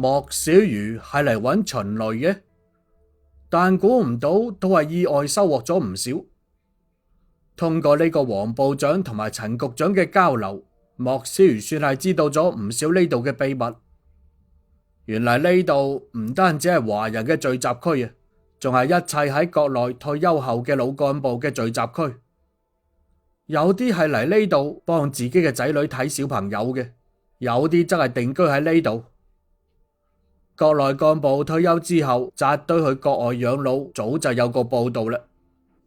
莫小魚係嚟揾秦雷嘅，但估唔到都係意外收穫咗唔少。通過呢個黃部長同埋陳局長嘅交流，莫小魚算係知道咗唔少呢度嘅秘密。原來呢度唔單止係華人嘅聚集區啊，仲係一切喺國內退休後嘅老幹部嘅聚集區。有啲係嚟呢度幫自己嘅仔女睇小朋友嘅，有啲則係定居喺呢度。國內幹部退休之後紮堆去國外養老，早就有個報道啦。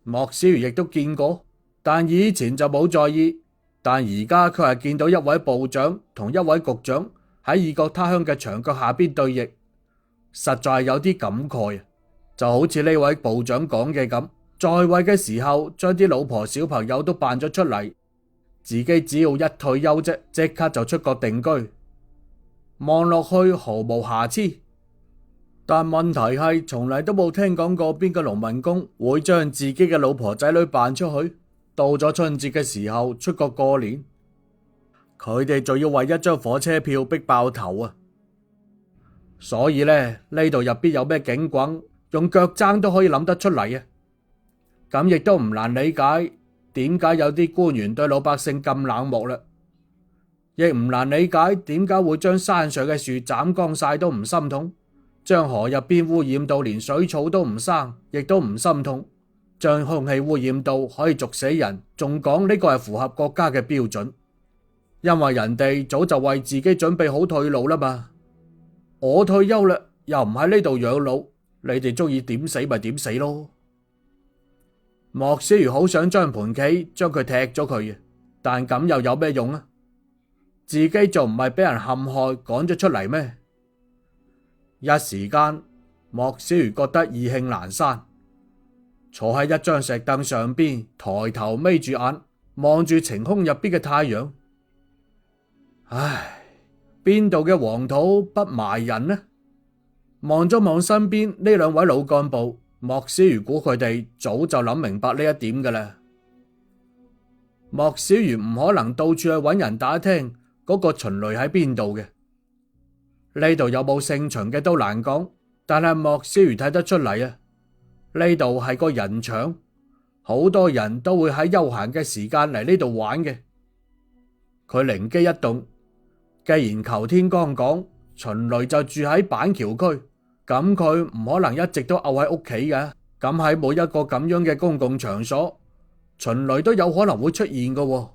莫小魚亦都見過，但以前就冇在意。但而家佢係見到一位部長同一位局長喺異國他鄉嘅牆腳下邊對弈，實在係有啲感慨啊！就好似呢位部長講嘅咁，在位嘅時候將啲老婆小朋友都辦咗出嚟，自己只要一退休啫，即刻就出國定居，望落去毫無瑕疵。但問題係從嚟都冇聽講過邊個農民工會將自己嘅老婆仔女辦出去，到咗春節嘅時候出國過年，佢哋仲要為一張火車票逼爆頭啊！所以呢度入邊有咩景轟，用腳踭都可以諗得出嚟啊！咁亦都唔難理解點解有啲官員對老百姓咁冷漠啦，亦唔難理解點解會將山上嘅樹斬光晒都唔心痛，將河入邊污染到連水草都唔生，亦都唔心痛，將空氣污染到可以逐死人，仲講呢個係符合國家嘅標準，因為人哋早就為自己準備好退路啦嘛。我退休啦，又唔喺呢度養老，你哋中意點死咪點死咯。莫小魚好想將盤棋將佢踢咗佢嘅，但咁又有咩用啊？自己仲唔係俾人陷害趕咗出嚟咩？一時間，莫小魚覺得意興闌珊，坐喺一張石凳上邊，抬頭眯住眼望住晴空入邊嘅太陽。唉，邊度嘅黃土不埋人呢？望咗望身邊呢兩位老幹部，莫小魚估佢哋早就諗明白呢一點㗎啦。莫小魚唔可能到處去揾人打聽嗰個秦雷喺邊度嘅，呢度有冇姓秦嘅都難講，但係莫小魚睇得出嚟啊，呢度係個人場，好多人都會喺休閒嘅時間嚟呢度玩嘅。佢靈機一動，既然求天剛講秦雷就住喺板橋區，咁佢唔可能一直都漚喺屋企嘅，咁喺每一個咁樣嘅公共場所，秦雷都有可能會出現嘅。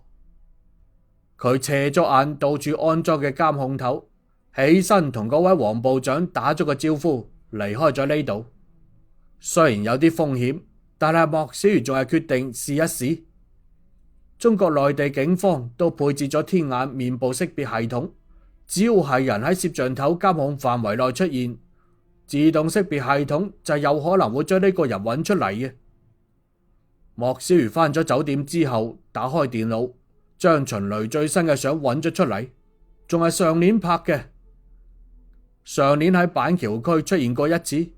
佢斜咗眼到處安裝嘅監控頭，起身同嗰位黃部長打咗個招呼，離開咗呢度。雖然有啲風險，但係莫小魚仲係決定試一試。中國內地警方都配置咗天眼面部識別系統，只要係人喺攝像頭監控範圍內出現，自動識別系統就有可能會將呢個人揾出嚟嘅。莫小魚返咗酒店之後，打開電腦，將秦雷最新嘅相揾咗出嚟，仲係上年拍嘅。上年喺板橋區出現過一次，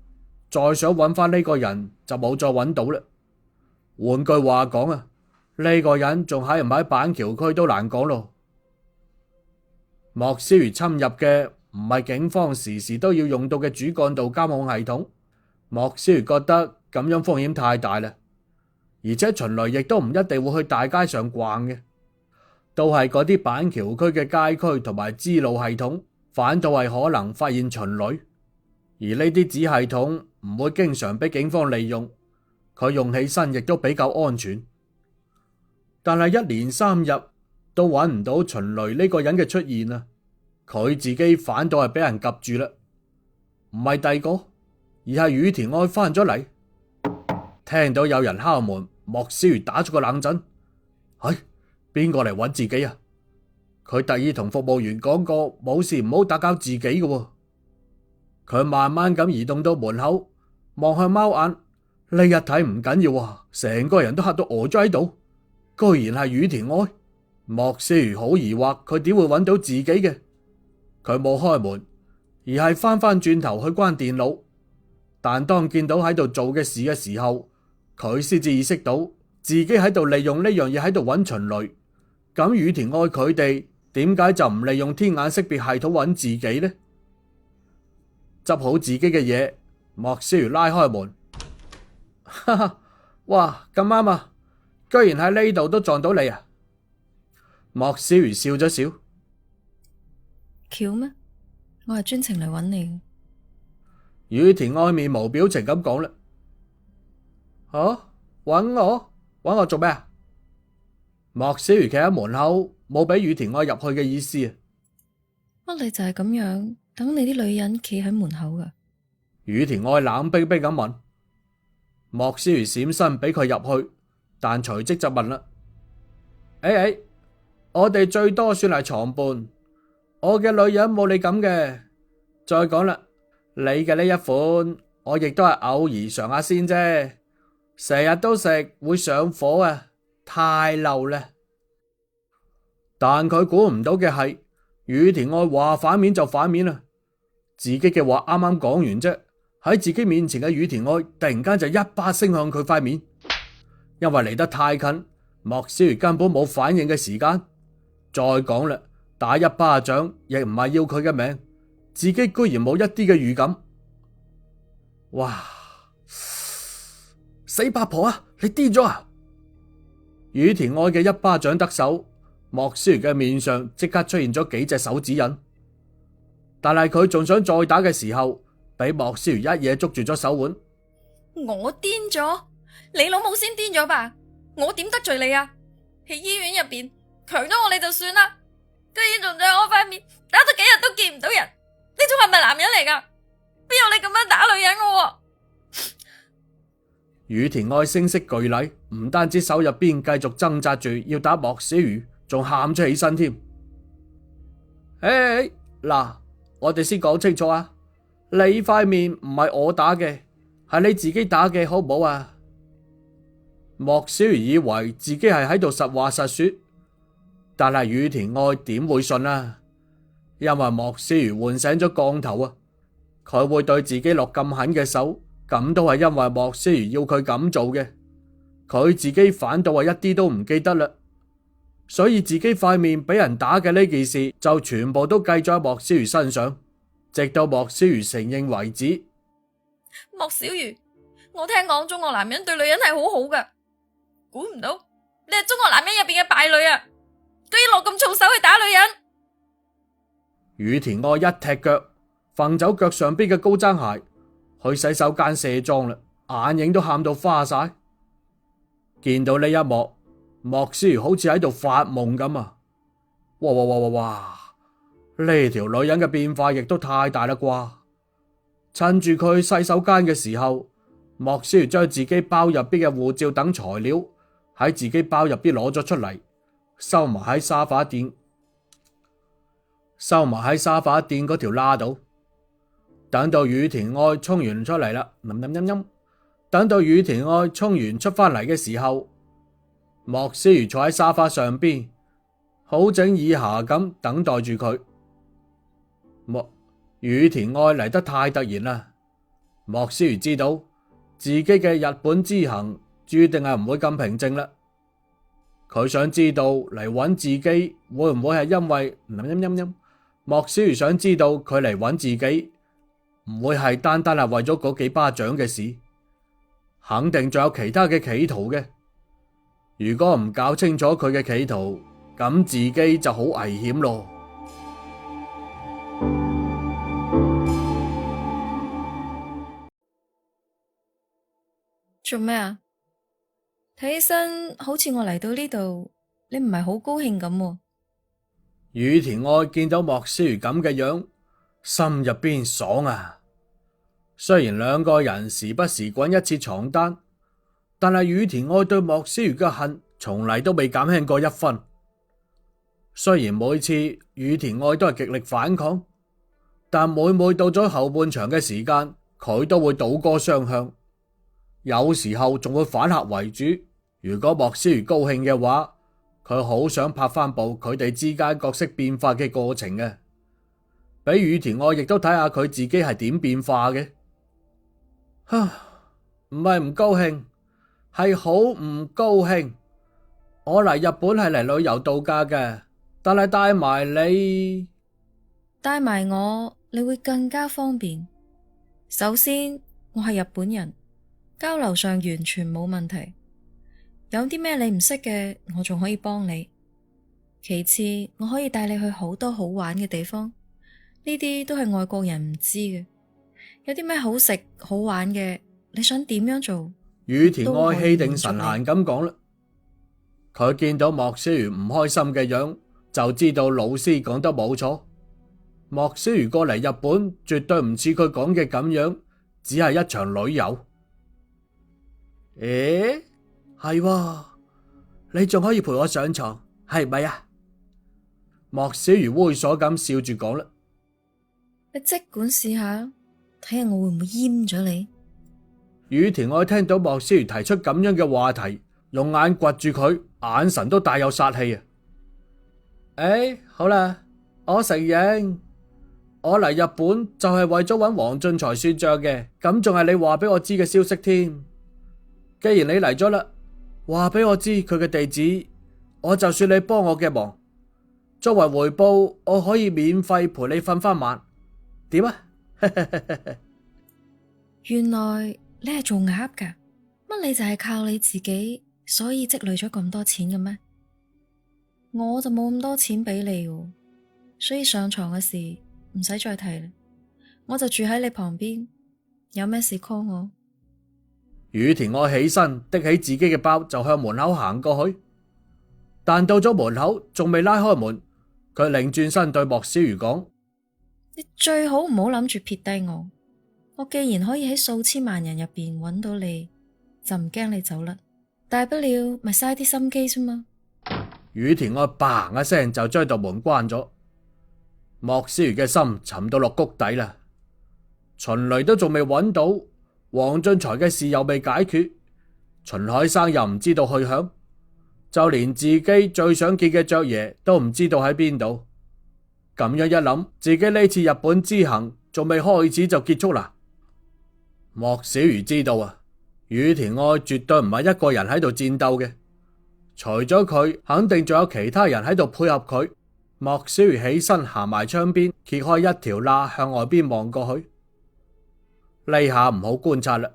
再想揾翻呢個人就冇再揾到啦。換句話講啊，呢個人仲喺唔喺板橋區都難講咯。莫小魚侵入嘅唔係警方時時都要用到嘅主幹道監控系統，莫小魚覺得咁樣風險太大啦，而且秦雷亦都唔一定會去大街上逛嘅，都係嗰啲板橋區嘅街區同埋支路系統，反倒係可能發現秦雷，而呢啲子系統唔會經常俾警方利用，佢用起身亦都比較安全。但係一連3日都揾唔到秦雷呢個人嘅出現啊！佢自己反倒係俾人夾住啦，唔係第個，而係羽田愛翻咗嚟。聽到有人敲門，莫小魚打咗個冷震。唉，邊個嚟揾自己啊？佢特意同服務員講過，冇事唔好打攪自己嘅。佢慢慢咁移動到門口，望向貓眼，呢一睇唔緊要啊，成個人都嚇到呆咗喺度。居然係羽田愛。莫小魚好疑惑，佢點會揾到自己嘅？佢冇開門，而係翻轉頭去關電腦。但當見到喺度做嘅事嘅時候，佢先至意識到自己喺度利用呢樣嘢喺度揾秦雷。咁羽田愛佢哋點解就唔利用天眼識別系統揾自己呢？執好自己嘅嘢，莫小魚拉開門。哈哈，哇，咁啱啊！居然喺呢度都撞到你啊！莫小魚笑咗笑。巧咩？我係專程嚟揾你嘅。羽田愛面無表情咁講啦。啊，揾我做咩啊？莫小魚企喺門口，冇俾羽田愛入去嘅意思啊。乜你就係咁樣等你啲女人企喺門口噶？羽田愛冷冰冰咁問。莫小魚閃身俾佢入去，但隨即就問啦：誒，我哋最多算係床伴，我嘅女人冇你咁嘅。再講啦，你嘅呢一款，我亦都係偶爾嘗下先啫，成日都食會上火啊，太漏啦。但佢估唔到嘅係，羽田愛話反面就反面啦，自己嘅話啱啱講完啫，喺自己面前嘅羽田愛突然間就一巴升向佢塊面，因為離得太近，莫小魚根本冇反應嘅時間。再講啦，打一巴掌亦唔係要佢嘅命，自己居然冇一啲嘅預感。哇！死八婆啊！你癲咗啊！羽田愛嘅一巴掌得手，莫小魚嘅面上即刻出現咗幾隻手指印，但係佢仲想再打嘅時候，俾莫小魚一嘢捉住咗手腕。我癲咗？你老母先癲咗吧？我點得罪你啊？喺醫院入邊強咗我你就算啦，居然仲在我塊面打咗幾日都見唔到人，你仲係咪男人嚟噶？邊有你咁樣打女人嘅？羽田愛聲色俱厲，唔單止手入邊繼續掙扎住要打莫小魚，仲喊咗起身添。嗱，我哋先講清楚啊，你塊面唔係我打嘅，係你自己打嘅，好唔好啊？莫小魚以為自己係喺度實話實說，但係羽田愛點會信啊？因為莫小魚喚醒咗降頭啊，佢會對自己落咁狠嘅手，咁都係因為莫小魚要佢咁做嘅，佢自己反倒係一啲都唔記得啦，所以自己塊面俾人打嘅呢件事就全部都計咗喺莫小魚身上，直到莫小魚承認為止。莫小魚，我聽講中國男人對女人係好好噶，估唔到你係中國男人入邊嘅敗類啊！居然落咁重手去打女人。羽田愛一踢腳，揈走腳上邊嘅高踭鞋，去洗手間卸妝啦，眼影都喊到花晒。見到呢一幕，莫小魚好似喺度發夢咁啊！哇！呢條女人嘅變化亦都太大啦啩！趁住佢洗手間嘅時候，莫小魚將自己包入邊嘅護照等材料喺自己包入邊攞咗出嚟，收埋喺沙發墊嗰條罅度。等到羽田愛沖完出嚟啦，等到羽田愛沖完出返嚟嘅時候，莫小魚坐喺沙發上邊，好整以暇咁等待住佢。羽田愛嚟得太突然啦，莫小魚知道自己嘅日本之行注定係唔會咁平靜啦。佢想知道嚟揾自己會唔會係因為莫小魚想知道佢嚟揾自己唔會係單單係為咗嗰幾巴掌嘅事，肯定仲有其他嘅企圖嘅。如果唔搞清楚佢嘅企圖，咁自己就好危險咯。做咩啊？睇起身好似我嚟到呢度，你唔係好高興咁喎。羽田愛見到莫小魚咁嘅樣，心入邊爽啊！雖然兩個人時不時滾一次床單，但係羽田愛對莫小魚嘅恨從嚟都未減輕過一分。雖然每次羽田愛都係極力反抗，但每到咗後半場嘅時間，佢都會倒戈雙向，有時候仲會反客為主。如果莫小魚高興嘅話，佢好想拍翻部佢哋之間角色變化嘅過程嘅，俾羽田愛亦都睇下佢自己係點變化嘅。唔係唔高興，係好唔高興。我嚟日本係嚟旅遊度假嘅，但係帶埋你，帶埋我，你會更加方便。首先，我係日本人，交流上完全冇問題。有啲咩你唔識嘅，我仲可以幫你。其次，我可以帶你去好多好玩嘅地方，呢啲都係外國人唔知嘅。有啲咩好食好玩嘅，你想點樣做？羽田愛氣定神閒咁講啦。佢見到莫小魚唔開心嘅樣，就知道老師講得冇錯。莫小魚過嚟日本，絕對唔似佢講嘅咁樣，只係一場旅遊。誒，係喎，你仲可以陪我上床，係咪啊？莫小魚猥瑣咁笑住講啦。你即管試下，睇下我會唔會閹咗你。羽田愛聽到莫小魚提出咁樣嘅話題，用眼掘住佢，眼神都帶有殺氣啊！好啦，我承認，我嚟日本就係為咗揾黃俊才算賬嘅，咁仲係你話俾我知嘅消息添。既然你嚟咗啦，話俾我知佢嘅地址，我就算你幫我嘅忙，作為回報，我可以免費陪你瞓翻晚，點啊？原來你係做鴨噶，乜你就係靠你自己，所以積累咗咁多錢嘅咩？我就冇咁多錢俾你喎，所以上床嘅事唔使再提啦，我就住喺你旁邊，有咩事 call 我。羽田愛起身，拎起自己嘅包就向門口行過去，但到咗門口仲未拉開門，佢擰轉身對莫小魚講：你最好唔好諗住撇低我，我既然可以喺數千萬人入邊揾到你，就唔驚你走甩，大不了咪嘥啲心機啫嘛。羽田愛嘭一聲就將道門關咗，莫小魚嘅心沉到落谷底啦。秦雷都仲未揾到，黃俊才嘅事又未解決，秦海生又唔知道去向，就連自己最想見嘅雀爺都唔知道喺邊度。咁樣一諗，自己呢次日本之行仲未開始就結束啦。莫小魚知道啊，羽田愛絕對唔係一個人喺度戰鬥嘅，除咗佢，肯定仲有其他人喺度配合佢。莫小魚起身行埋窗邊，揭開一條罅向外邊望過去。呢下唔好觀察啦。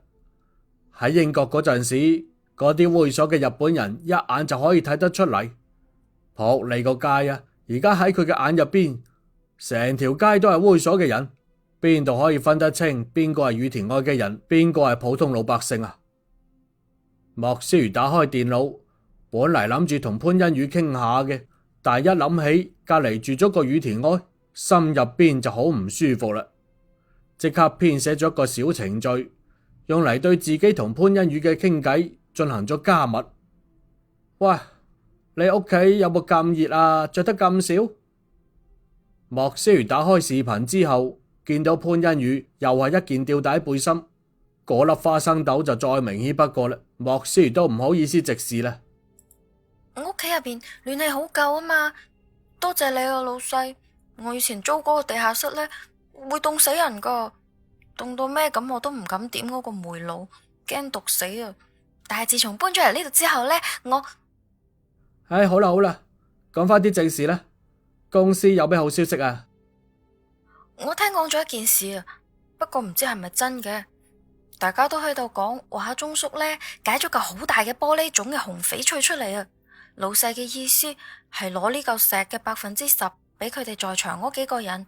喺英國嗰陣時，嗰啲猥瑣嘅日本人一眼就可以睇得出嚟。撲你個街啊！而家喺佢嘅眼入邊，成條街都係猥瑣嘅人，邊度可以分得清邊個係羽田愛嘅人，邊個係普通老百姓啊？莫小魚打開電腦，本嚟諗住同潘欣宇傾下嘅，但係一諗起隔籬住咗個羽田愛，心入邊就好唔舒服啦。即刻編寫咗個小程序，用嚟對自己同潘欣宇嘅傾偈進行咗加密。喂，你屋企有冇咁熱啊？着得咁少？莫小魚打開視頻之後，見到潘欣宇又係一件吊帶背心，嗰粒花生豆就再明顯不過啦。莫小魚都唔好意思直視啦。我屋企入邊暖氣好夠啊嘛，多謝你啊老細。我以前租嗰個地下室呢，會凍死人噶，凍到咩咁我都唔敢點嗰個煤爐，驚毒死啊！但係自從搬咗嚟呢度之後呢，好啦好啦，講翻啲正事啦。公司有咩好消息啊？我聽講咗一件事啊，不過唔知係咪真嘅。大家都喺度講話鐘叔呢解咗嚿好大嘅玻璃種嘅紅翡翠出嚟啊！老細嘅意思係攞呢嚿石嘅10%俾佢哋在場嗰幾個人。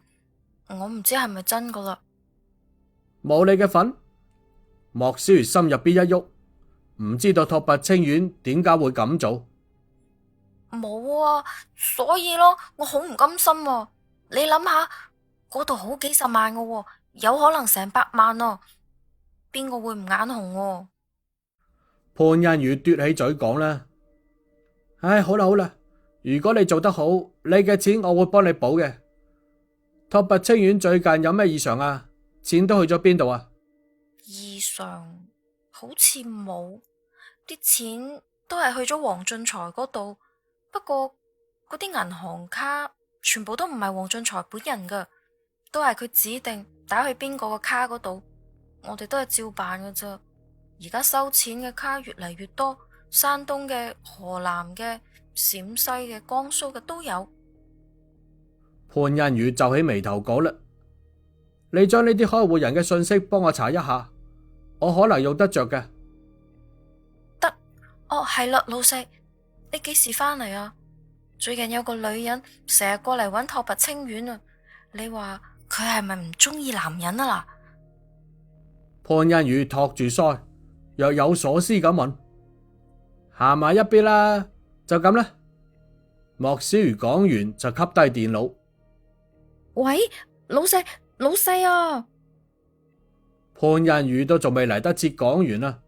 我唔知係咪真噶啦。冇你嘅份。莫小魚心入邊一喐，唔知道拓跋清遠點解會咁做。冇啊，所以咯，我好唔甘心啊。你諗下，嗰度好幾十萬噶喎，有可能成百萬啊，邊個會唔眼紅啊？潘欣宇嘟起嘴講啦。好啦好啦，如果你做得好，你嘅錢我會幫你補嘅。拓跋清遠最近有咩異常啊？錢都去咗邊度啊？異常好似冇，啲錢都係去咗黃俊才嗰度。不過嗰啲銀行卡全部都唔係黃俊才本人噶，都係佢指定打去邊個嘅卡嗰度，我哋都係照辦噶咋。而家收錢嘅卡越嚟越多，山東嘅、河南嘅、陝西嘅、江蘇嘅都有。潘欣宇皺起眉頭講啦。你將呢啲開戶人嘅信息幫我查一下，我可能用得着嘅。得，哦係啦，老細，你幾時返嚟啊？最近有個女人成日過嚟揾拓跋清遠啊，你話佢係咪唔中意男人啊嗱？潘欣宇托住腮，若有所思咁問：行埋一邊啦，就咁啦。莫小魚講完就吸低電腦。喂，老細啊！潘欣宇都仲未嚟得切講完啊，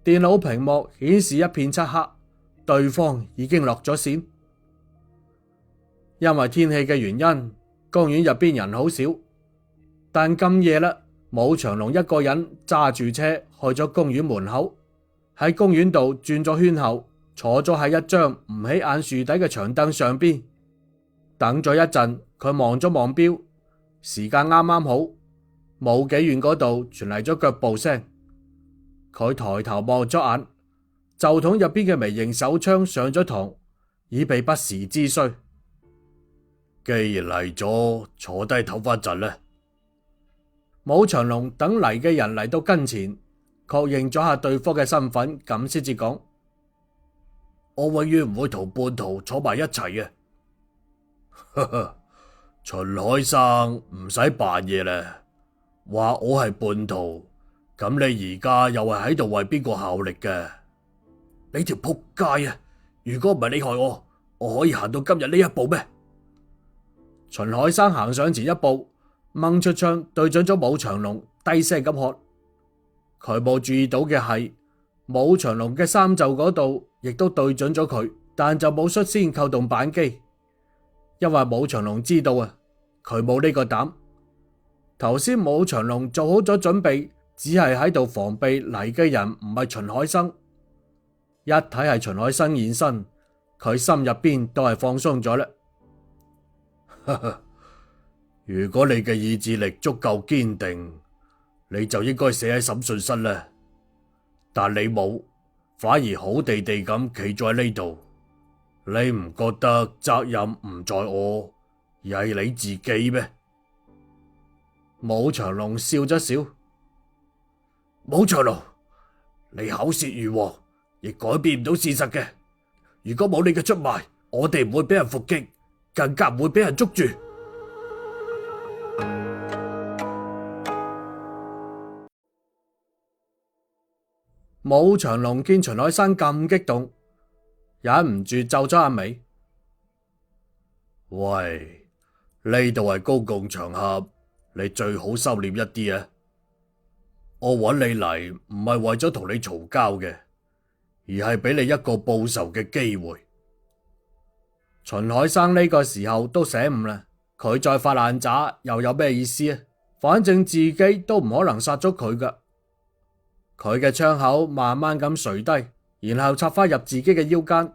電腦屏幕顯示一片漆黑，對方已經落咗線。因為天氣嘅原因，公園入邊人好少，但咁夜啦，武長龍一個人揸住車去咗公園門口，喺公園度轉咗圈後，坐咗喺一張唔起眼樹底嘅長凳上邊，等咗一陣，佢望咗望錶，時間啱啱好，冇幾遠嗰度傳嚟咗腳步聲，佢抬頭望咗眼，袖筒入邊嘅微型手槍上咗膛，以備不時之需。既然嚟咗，坐低唞翻陣啦。武長龍等嚟嘅人嚟到跟前，確認咗下對方嘅身份，咁先至講：我永遠唔會同叛徒坐埋一齊嘅。呵呵，秦海生唔使扮嘢啦，話我係叛徒，咁你而家又係喺度為邊個效力嘅？你條仆街啊！如果唔係你害我，我可以行到今日呢一步咩？秦海生行上前一步，掹出槍對準咗武長龍，低聲咁喝。佢冇注意到嘅係，武長龍嘅衫袖嗰度亦都對準咗佢，但就冇率先扣動扳機，因為武長龍知道啊，佢冇呢個膽。頭先武長龍做好咗準備，只係喺度防備嚟嘅人唔係秦海生。一睇係秦海生現身，佢心入邊都係放鬆咗啦。如果你嘅意志力足夠堅定，你就應該死喺審訊室啦。但你冇，反而好地地咁企咗喺呢度。你唔覺得責任唔在我，而係你自己咩？武長龍笑咗笑。武長龍，你口舌如簧，亦改變唔到事實嘅。如果冇你嘅出賣，我哋唔會俾人伏擊，更加唔會俾人捉住。武長龍見秦海生咁激動，忍唔住皺咗下眉。喂，呢度係公共場合，你最好收斂一啲啊！我揾你嚟唔係為咗同你嘈交嘅，而係俾你一個報仇嘅機會。秦海生呢個時候都醒悟啦，佢再發爛渣又有咩意思啊？反正自己都唔可能殺咗佢噶。佢嘅槍口慢慢咁垂低，然後插翻入自己嘅腰間。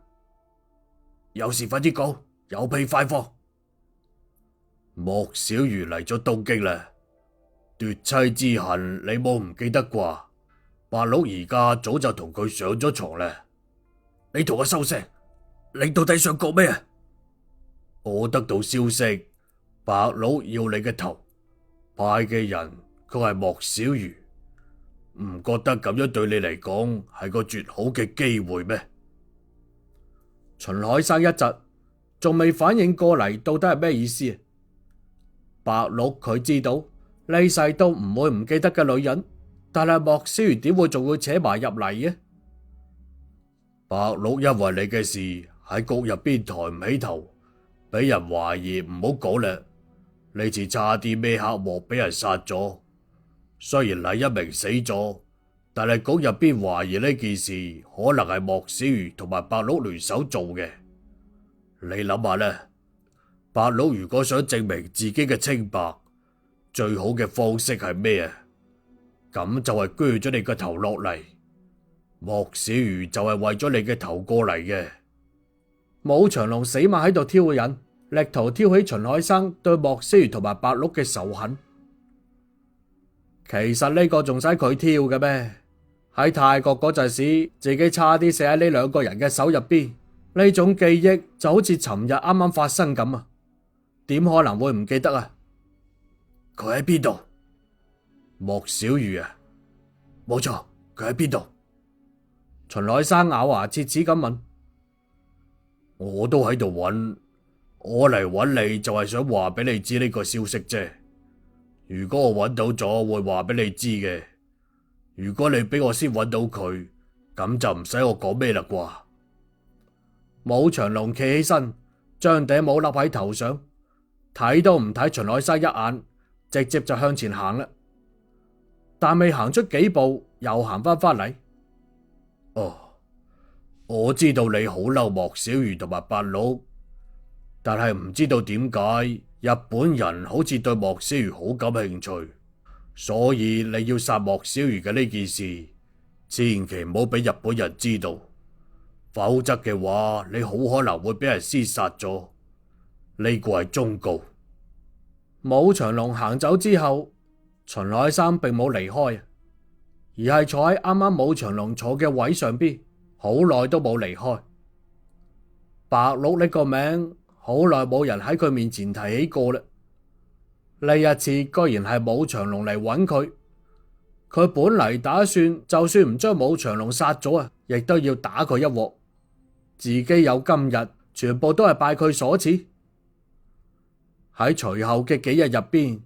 有事快啲講，有屁快放。莫小魚嚟咗東京啦，奪妻之恨你冇唔記得啩？白鹿而家早就同佢上咗床啦。你同我收聲，你到底想講咩啊？我得到消息，白鹿要你嘅頭，派嘅人佢係莫小魚，唔覺得咁樣對你嚟講係個絕好嘅機會咩？秦海生一窒，仲未反應過嚟到底係咩意思啊？白鹿佢知道呢世都唔會唔記得嘅女人，但係莫小魚點會仲會扯埋入嚟嘅？白鹿因為你嘅事喺局入邊抬唔起頭，俾人懷疑，唔好講啦。呢次差啲孭黑鑊俾人殺咗，雖然黎一鳴死咗，但係局入邊懷疑呢件事可能係莫小魚同埋白鹿聯手做嘅。你諗下啦，白鹿如果想證明自己嘅清白，最好嘅方式係咩啊？咁就係鋸咗你個頭落嚟。莫小魚就係為咗你嘅頭過嚟嘅。武長龍死馬喺度挑釁，力圖挑起秦海生對莫小魚同埋白鹿嘅仇恨。其實呢個仲使佢挑嘅咩？喺泰國嗰陣時，自己差啲死喺呢兩個人嘅手入邊，呢種記憶就好似尋日啱啱發生咁啊！點可能會唔記得啊？佢喺邊度？莫小魚啊，冇錯，佢喺邊度？秦海生咬牙切齒咁問。我都喺度揾，我嚟揾你就係想話俾你知呢個消息啫。如果我揾到咗，會話俾你知嘅。如果你俾我先揾到佢，咁就唔使我講咩啦啩。武長龍企起身，將頂帽笠喺頭上，睇都唔睇秦海生一眼，直接就向前行啦。但未行出幾步，又行翻嚟。哦，我知道你好嬲莫小魚同埋八鹿，但係唔知道點解日本人好似對莫小魚好感興趣，所以你要殺莫小魚嘅呢件事，千祈唔好俾日本人知道，否則嘅話你好可能會俾人廝殺咗。呢個係忠告。武長龍行走之後，秦海生並冇離開，而係坐喺啱啱武長龍坐嘅位上邊，好耐都冇離開。白鹿呢個名好耐冇人喺佢面前提起過啦。呢一次居然係武長龍嚟揾佢，佢本嚟打算就算唔將武長龍殺咗啊，亦都要打佢一鑊。自己有今日，全部都係拜佢所賜。喺隨後嘅幾日入邊，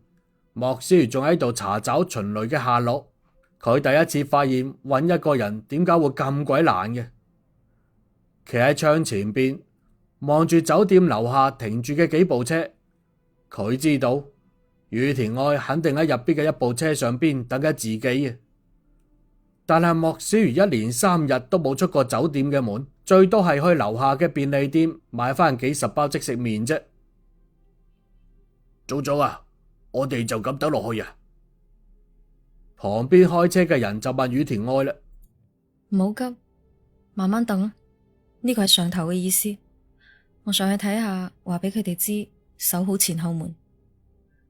莫小魚仲喺度查找秦雷嘅下落。佢第一次發現揾一個人點解會咁鬼難嘅。企喺窗前邊望住酒店樓下停住嘅幾部車，佢知道羽田愛肯定喺入邊嘅一部車上邊等緊自己嘅。但係莫小魚一連3日都冇出過酒店嘅門，最多係去樓下嘅便利店買翻幾10包即食麵啫。早咗啊，我哋就咁等落去啊？旁邊開車嘅人就問羽田愛啦。唔好急，慢慢等啦。呢個係上頭嘅意思，我上去睇下，話俾佢哋知，守好前後門。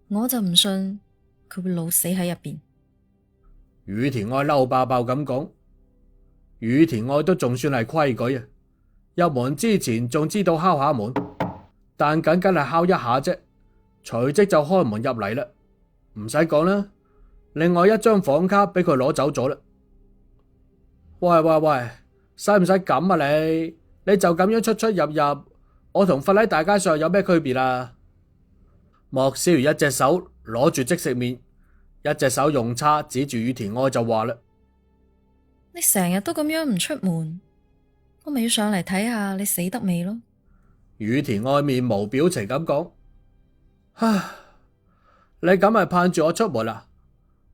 我就唔信佢會老死喺入邊。羽田愛嬲爆爆咁講。羽田愛都仲算係規矩啊，入門之前仲知道敲下門，但僅僅係敲一下啫，隨即就開門入嚟啦。唔使講啦，另外一張房卡俾佢攞走咗啦。喂喂喂，使唔使咁啊你？你就咁樣出出入入，我同瞓喺大街上有咩區別啊？莫小魚一隻手攞住即食麵，一隻手用叉指住羽田愛就話啦：你成日都咁樣唔出門，我咪要上嚟睇下你死得未咯？羽田愛面無表情咁講：唉，你咁係盼住我出門啊？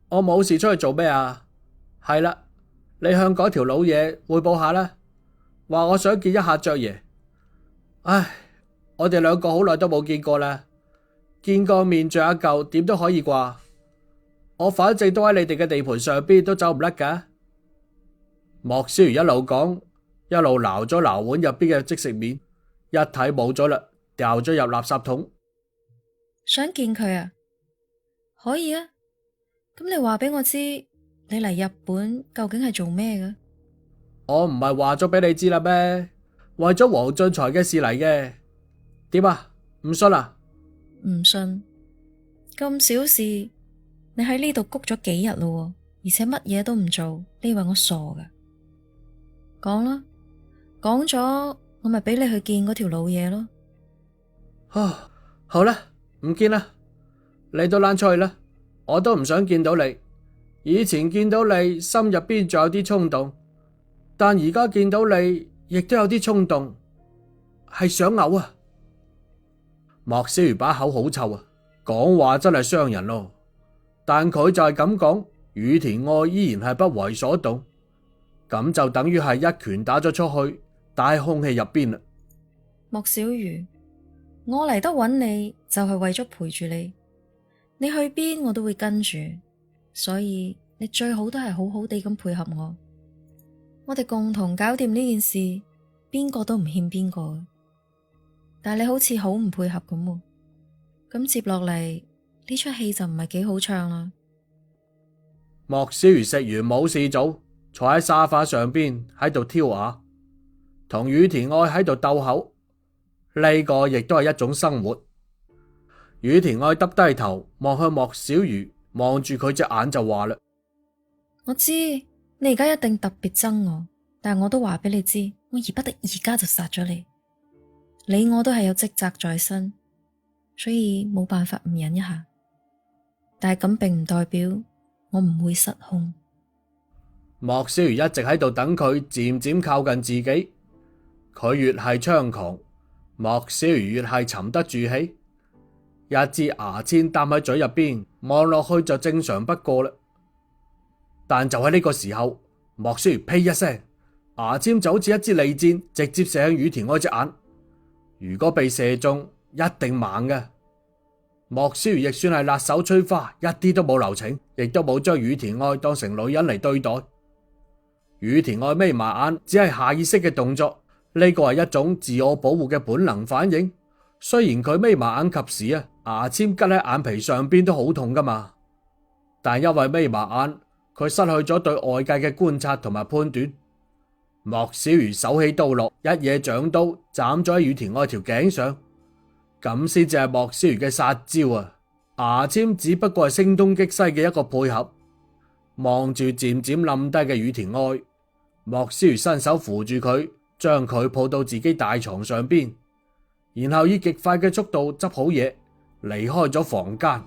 我冇事出去做咩啊？係啦，你向嗰條老嘢匯報下啦，話我想見一下爵爺。唉，我哋兩個好耐都冇見過啦，見個面着一嚿點都可以啩？我反正都喺你哋嘅地盤上邊，都走唔甩噶。莫小魚一路講，一路撈咗撈碗入邊嘅即食麵，一睇冇咗啦，掉咗入垃圾桶。想見佢啊？可以啊。咁你話俾我知，你嚟日本究竟係做咩嘅？我唔係話咗俾你知啦咩？為咗黃俊才嘅事嚟嘅。點啊？唔信啊？唔信。咁小事，你喺呢度谷咗幾日咯，而且乜嘢都唔做，你以為我傻噶？講啦，講咗我咪俾你去見嗰條老嘢咯。啊，好啦，唔見啦，你都躝出去啦。我都唔想見到你。以前見到你心入邊仲有啲衝動，但而家見到你亦都有啲衝動，係想嘔啊！莫小魚把口好臭啊，講話真係傷人咯。但佢就係咁講，羽田愛依然係不為所動，咁就等於係一拳打咗出去，打喺空氣入邊啦。莫小魚，我嚟得揾你就係為咗陪住你。你去邊我都會跟住，所以你最好都係好好地咁配合我。我哋共同搞掂呢件事，邊個都唔欠邊個。但係你好似好唔配合咁喎，咁接落嚟呢出戲就唔係幾好唱啦。莫小魚食完冇事做，坐喺沙發上邊喺度挑牙，同羽田愛喺度鬥口，呢個亦都係一種生活。羽田愛耷低頭望向莫小魚，望住佢隻眼就話啦：我知你而家一定特別憎我，但係我都話俾你知，我而不得而家就殺咗你。你我都係有職責在身，所以冇辦法唔忍一下。但係咁並唔代表我唔會失控。莫小魚一直喺度等佢漸漸靠近自己，佢越係猖狂，莫小魚越係沉得住氣。一支牙籤擔喺嘴入邊，望落去就正常不過啦。但就喺呢個時候，莫小魚呸一聲，牙籤就好似一支利箭，直接射向羽田愛隻眼。如果被射中，一定盲嘅。莫小魚亦算係辣手摧花，一啲都冇留情，亦都冇將羽田愛當成女人嚟對待。羽田愛眯埋眼，只係下意識嘅動作，呢個係一種自我保護嘅本能反應。雖然佢眯埋眼及時啊，牙籤拮喺眼皮上邊都好痛噶嘛，但因為眯埋眼，佢失去咗對外界嘅觀察同埋判斷。莫小魚手起刀落，一嘢掌刀斬咗喺羽田愛條頸上，咁先至係莫小魚嘅殺招啊！牙籤只不過係聲東擊西嘅一個配合。望住漸漸冧低嘅羽田愛，莫小魚伸手扶住佢，將佢抱到自己大床上邊，然後以極快嘅速度執好嘢，離開咗房間。